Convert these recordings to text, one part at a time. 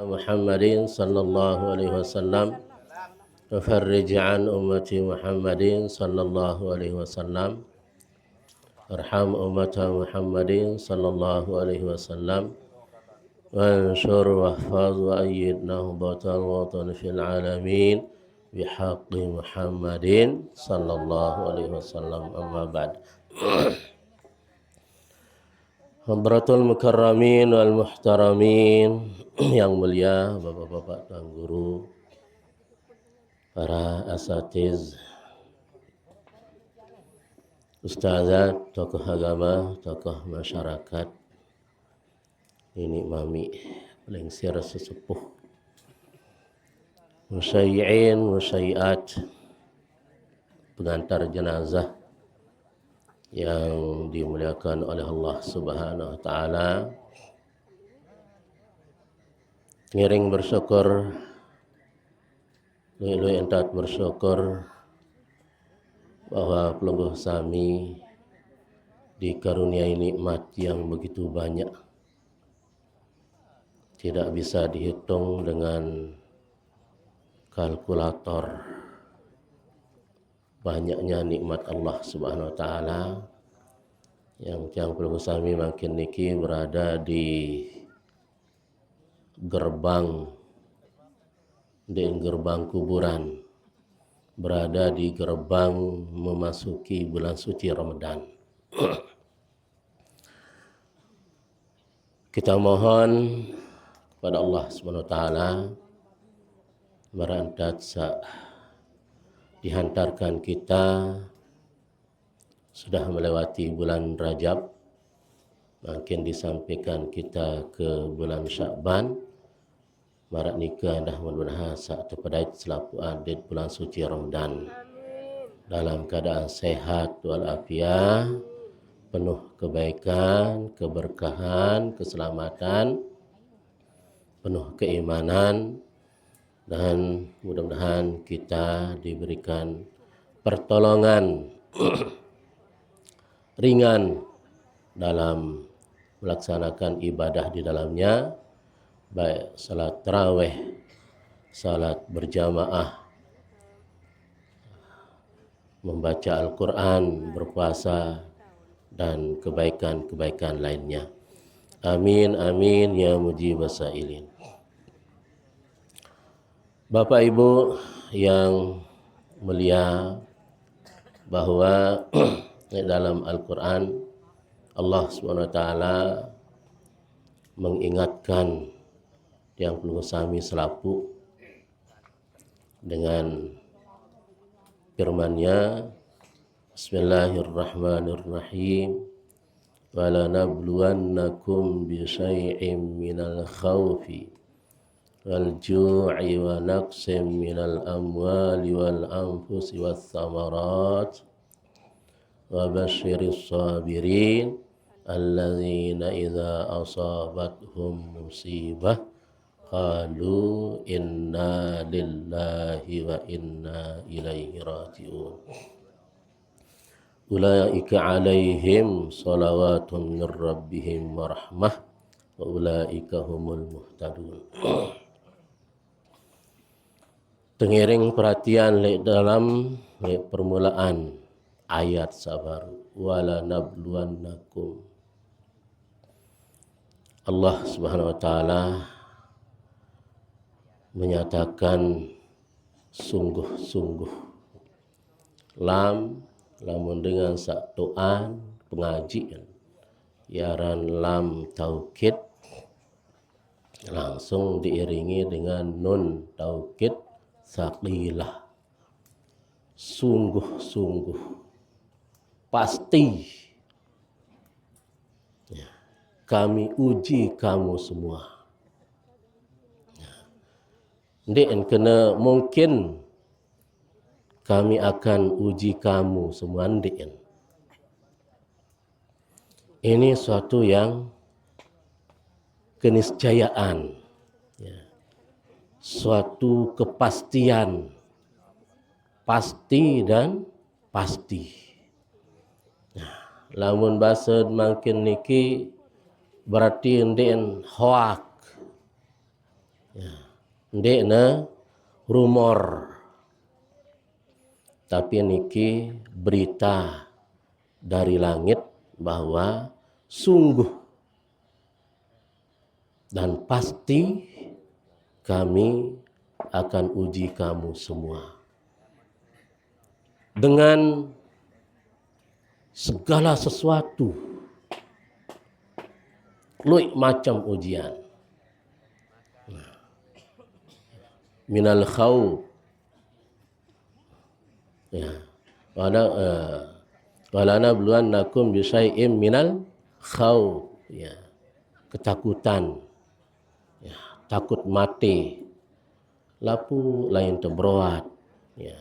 محمد صلى الله عليه وسلم وفرج عن أمة محمد صلى الله عليه وسلم ارحم أمة محمد صلى الله عليه وسلم وانشر واحفظ وأيد نهضة الوطن في العالمين بحق محمد صلى الله عليه وسلم. أما بعد. Hadratul mukarramin wal muhtaramin, yang mulia bapak-bapak dan guru, para asatiz, ustazat, tokoh agama, tokoh masyarakat, ini mami pelengsir sesepuh, musyai'in, musyai'at, pengantar jenazah yang dimuliakan oleh Allah Subhanahu wa taala. Ngiring bersyukur, luy entat bersyukur bahwa pelungguh sami dikaruniai nikmat yang begitu banyak, tidak bisa dihitung dengan kalkulator. Banyaknya nikmat Allah Subhanahu wa taala yang tiang pelungguh sami makin niki berada di gerbang kuburan, berada di gerbang memasuki bulan suci Ramadan. Kita mohon kepada Allah Subhanahu wa taala merantat dihantarkan kita sudah melewati bulan Rajab, makin disampaikan kita ke bulan Sya'ban, marak nikah dah mudah-mudahan saat terpadai selaku adit bulan suci Ramadan dalam keadaan sehat walafiat, penuh kebaikan, keberkahan, keselamatan, penuh keimanan, dan mudah-mudahan kita diberikan pertolongan ringan dalam melaksanakan ibadah di dalamnya, baik salat tarawih, salat berjamaah, membaca Al-Quran, berpuasa, dan kebaikan-kebaikan lainnya. Amin, amin, ya mujibas sa'ilin. Bapak Ibu yang mulia, bahwa dalam Al-Quran Allah SWT mengingatkan yang pelungguh sami selapu dengan firman-Nya, Bismillahirrahmanirrahim, walanabluwannakum bisyai'im minal khawfi wal ju'i wa naqsim minal amwali wal anfusi wath thamarat wa basyiris sabirin alladzina idza asabathum musibah qalu inna lillahi wa inna ilaihi raji'un. Ulaika alaihim salawatun mir rabbihim wa rahmah wa ulaika humul muhtadun. Tengiring perhatian dalam permulaan ayat sabar, wala nabluwannakum. Allah Subhanahu wa taala menyatakan sungguh-sungguh, lamun dengan saktuan pengajian yaran lam taukid langsung diiringi dengan nun taukid saqilah, sungguh-sungguh, pasti ya, kami uji kamu semua. Ndek kena mungkin kami akan uji kamu semua, ndek. Ini suatu yang keniscayaan, ya, suatu kepastian, pasti dan pasti. Nah, lamun bahasa makin niki berarti ndek hoak, Ya. Ndek na rumor. Tapi niki berita dari langit bahwa sungguh dan pasti kami akan uji kamu semua dengan segala sesuatu, luik macam ujian. Minal khawf, ya, wala nabluwannakum bisyai'im minal khawf, ya, ketakutan, ya, takut mati, lapu lain terberoat, ya,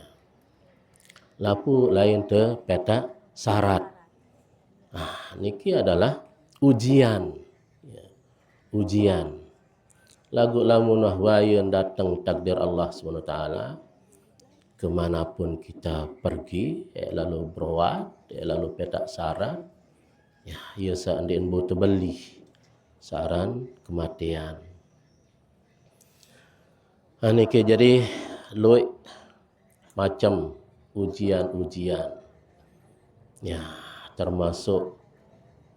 lapu lain terpetak syarat. Niki adalah ujian, ya, ujian. Lagu lamun wahwayeun datang takdir Allah SWT, kemanapun kita pergi, lalu beroat, lalu petak saran, ya, ia seandainya butuh beli saran kematian. Niki jadi luik macam ujian-ujian, ya, termasuk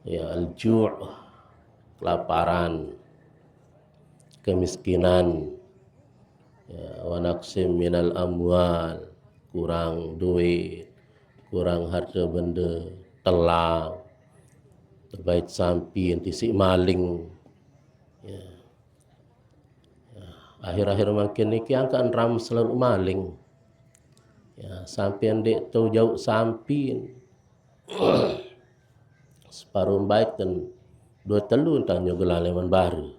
ya al-ju', kelaparan, kemiskinan, ya, wa naqsim minal amwal, kurang duit, kurang harta benda, telang, terbaik sampi, tisik maling, ya. Akhir-akhir makin niki angkat ram selalu maling, ya, sampai ndek tahu jauh sampi separuh baik dan dua telu tanya gelaleman baru,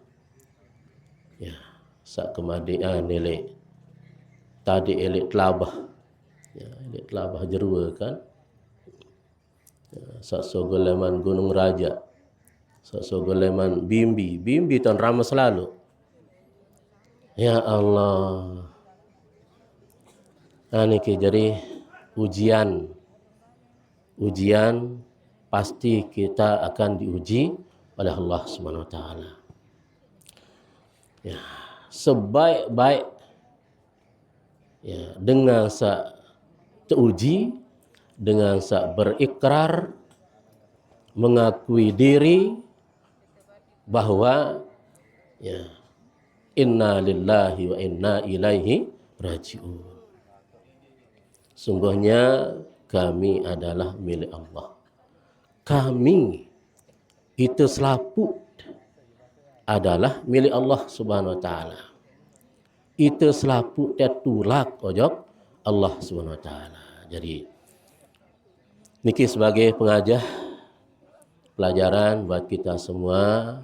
ya, sak kemadian elek tadi elek telabah, ya, elek telabah jerua kan, ya, sak sogoleman Gunung Raja, sak sogoleman bimbi tuan ramah selalu. Ya Allah, niki jadi ujian pasti kita akan diuji oleh Allah Subhanahu wa taala. Ya, sebaik-baik, ya, dengan sak teruji, dengan sak berikrar mengakui diri bahwa, ya, inna lillahi wa inna ilaihi raji'un. Sungguhnya kami adalah milik Allah. Kami itu selaput adalah milik Allah Subhanahu wa taala. Itu selaput tetulak ojok Allah Subhanahu wa taala. Jadi niki sebagai pengajah pelajaran buat kita semua,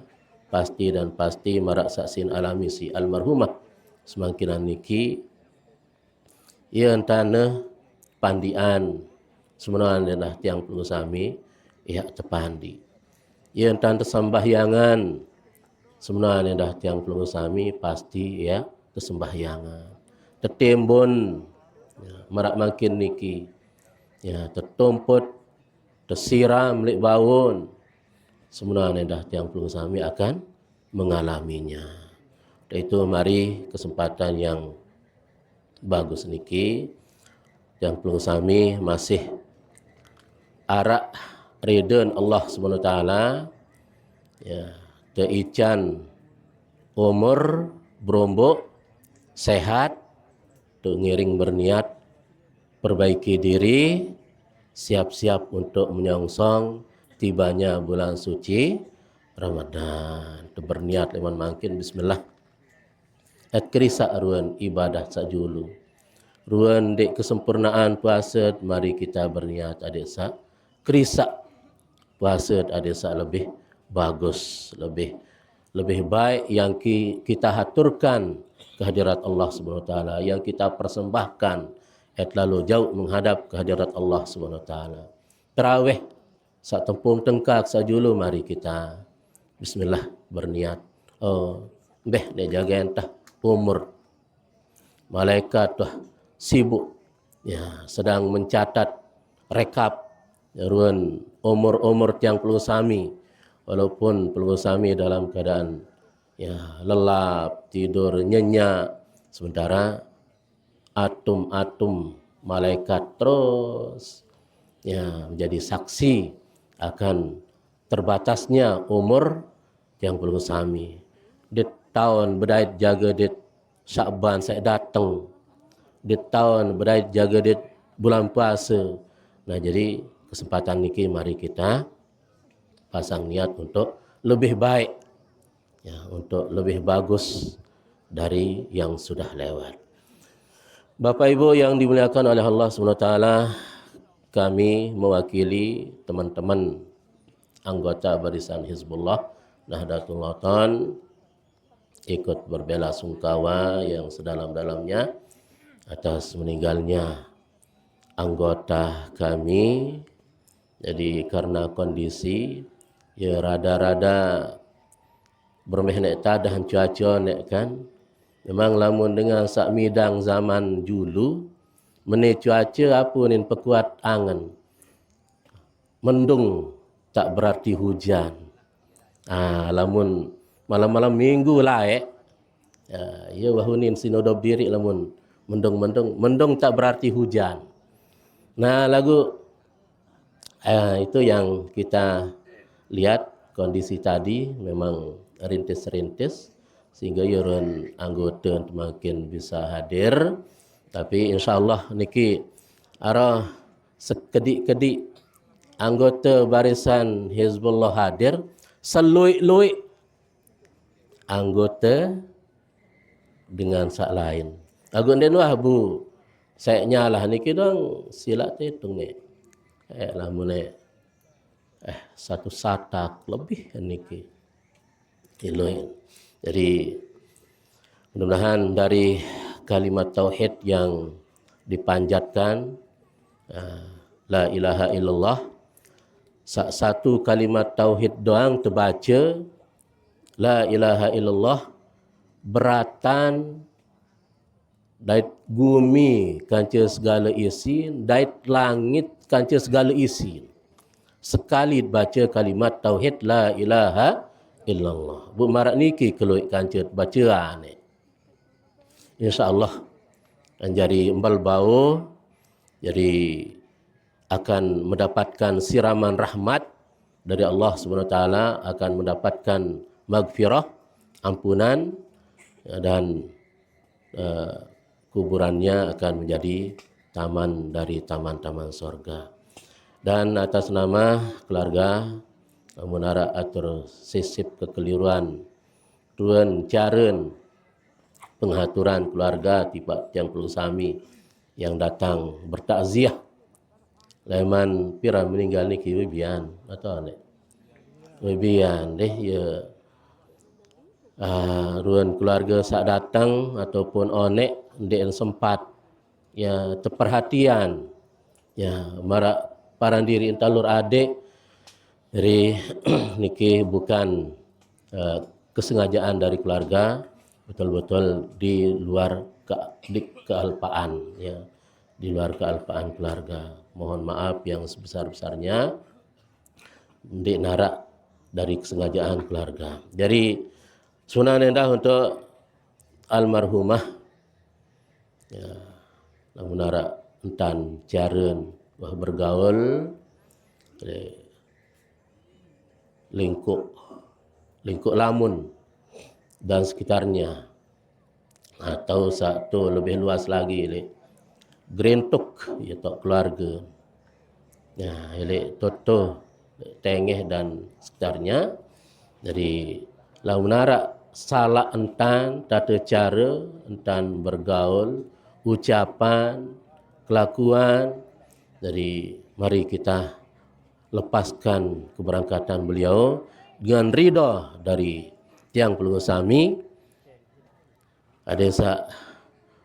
pasti marak saksin alami si almarhumah semangkinan niki ia entana pandian sebenarnya dah tiang perlu sami ia terpandi. Ia entana sembahyangan sebenarnya dah tiang perlu sami pasti ya kesembahyangan. Tertimbun, ya, marak makin niki, ya, tertumput, tersiram lik baun, sebenarnya dah tiang perlu sami akan mengalaminya. Itu mari kesempatan yang bagus niki yang perlu sami masih arak ridon Allah Subhanahu wa taala, ya, teican umur berombok sehat tu ngiring berniat perbaiki diri, siap-siap untuk menyongsong tibanya bulan suci Ramadan. Tu berniat leman makin bismillah kerisa ruan ibadah sajulu. Ruan dek kesempurnaan puasa, mari kita berniat adik sak kerisa puasa adik sak lebih bagus, lebih baik yang kita haturkan kehadirat Allah Subhanahu wa taala, yang kita persembahkan lalu jauh menghadap kehadirat Allah Subhanahu wa taala. Tarawih sak tempung tengkak sajulu mari kita bismillah berniat. Beh dia jaga entah umur malaikat tuh sibuk, ya, sedang mencatat rekap ruan umur tiang perlu sami, walaupun perlu sami dalam keadaan ya lelap, tidur nyenyak, sementara atom-atom malaikat terus ya menjadi saksi akan terbatasnya umur yang perlu sami. Di tahun berdait jaga di Syakban saya datang. Di tahun berdait jaga di bulan puasa. Nah, jadi kesempatan niki mari kita pasang niat untuk lebih baik, ya, untuk lebih bagus dari yang sudah lewat. Bapak Ibu yang dimuliakan oleh Allah SWT, kami mewakili teman-teman anggota Barisan Hizbullah Nahdlatul Ulama ikut berbela sungkawa yang sedalam-dalamnya atas meninggalnya anggota kami. Jadi karena kondisi ya rada-rada bermehnek tadah cuaca nek kan, memang lamun dengan sak midang zaman dulu meni cuaca apa nin pekuat angan, mendung tak berarti hujan. Lamun malam-malam minggu lah ya wahunin sinodo diri lamun mendung tak berarti hujan. Nah, lagu itu yang kita lihat kondisi tadi memang rintis-rintis sehingga yuran anggota makin bisa hadir, tapi insyaallah niki arah sekedik-kedik anggota Barisan Hizbullah hadir, selui-lui anggota dengan sak lain. Agun den wah bu, saya nyalah niki dong silat hitung ni. Lamun satu satak lebih niki. Iloi. Jadi mudah-mudahan dari kalimat tauhid yang dipanjatkan la ilaha illallah, satu kalimat tauhid doang terbaca la ilaha illallah beratan dait bumi kanca segala isi, dait langit kanca segala isi. Sekali baca kalimat tauhid la ilaha illallah. Bu marak niki keluik kanca bacaan ni. Insya-Allah dan jadi embal bau, jadi akan mendapatkan siraman rahmat dari Allah SWT, akan mendapatkan maghfirah, ampunan, dan kuburannya akan menjadi taman dari taman-taman sorga. Dan atas nama keluarga menara atur sisip kekeliruan tuan caren penghaturan keluarga tiba yang perlu sami yang datang bertakziah leman pira meninggal ni kiwibian atau ne wibian deh ya ruan keluarga sak datang ataupun onek ndek sempat ya terperhatian ya marak paran diri entalur adik. Jadi niki bukan kesengajaan dari keluarga, betul-betul di luar kealpaan ya, di luar kealpaan keluarga. Mohon maaf yang sebesar-besarnya di narak dari kesengajaan keluarga. Jadi sunah nendah untuk almarhumah ya, namun narak entan jaren wah bergaul lingkup Lamun dan sekitarnya, atau satu lebih luas lagi Gerintuk itu keluarga ya, Toto Tengeh dan sekitarnya. Jadi launara salah entan tata cara entan bergaul, ucapan, kelakuan. Jadi mari kita lepaskan keberangkatan beliau dengan ridha dari tiang pelungusami. Adesa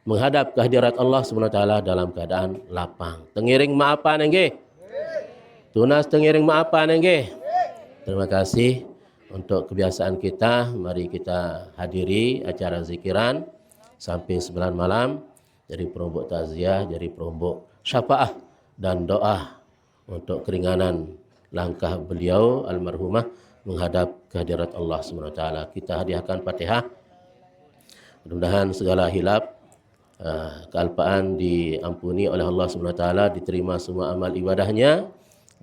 menghadap kehadirat Allah SWT dalam keadaan lapang. Tengiring maafan nggih. Tunas tengiring maafan nggih. Terima kasih untuk kebiasaan kita. Mari kita hadiri acara zikiran sampai 9 malam. Jadi perombok takziah, jadi perombok syafaah dan doa untuk keringanan langkah beliau almarhumah menghadap kehadirat Allah SWT. Kita hadiahkan Fatihah. Mudah-mudahan segala hilap, kealpaan diampuni oleh Allah SWT, diterima semua amal ibadahnya,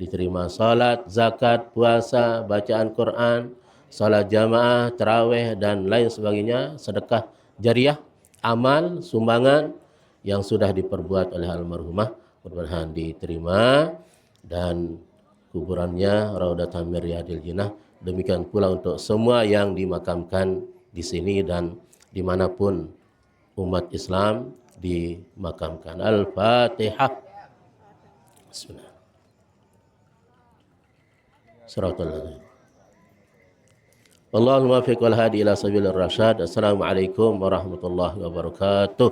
diterima salat, zakat, puasa, bacaan Quran, salat jamaah, tarawih dan lain sebagainya, sedekah jariah, amal, sumbangan yang sudah diperbuat oleh almarhumah, mudah-mudahan diterima dan kuburannya raudhatan min riyadil jannah. Demikian pula untuk semua yang dimakamkan di sini dan dimanapun umat Islam dimakamkan. Al-Fatihah. Bismillah. Suratul Allahumma fiq wal hadi ila sabilir rasyad. Assalamualaikum warahmatullahi wabarakatuh.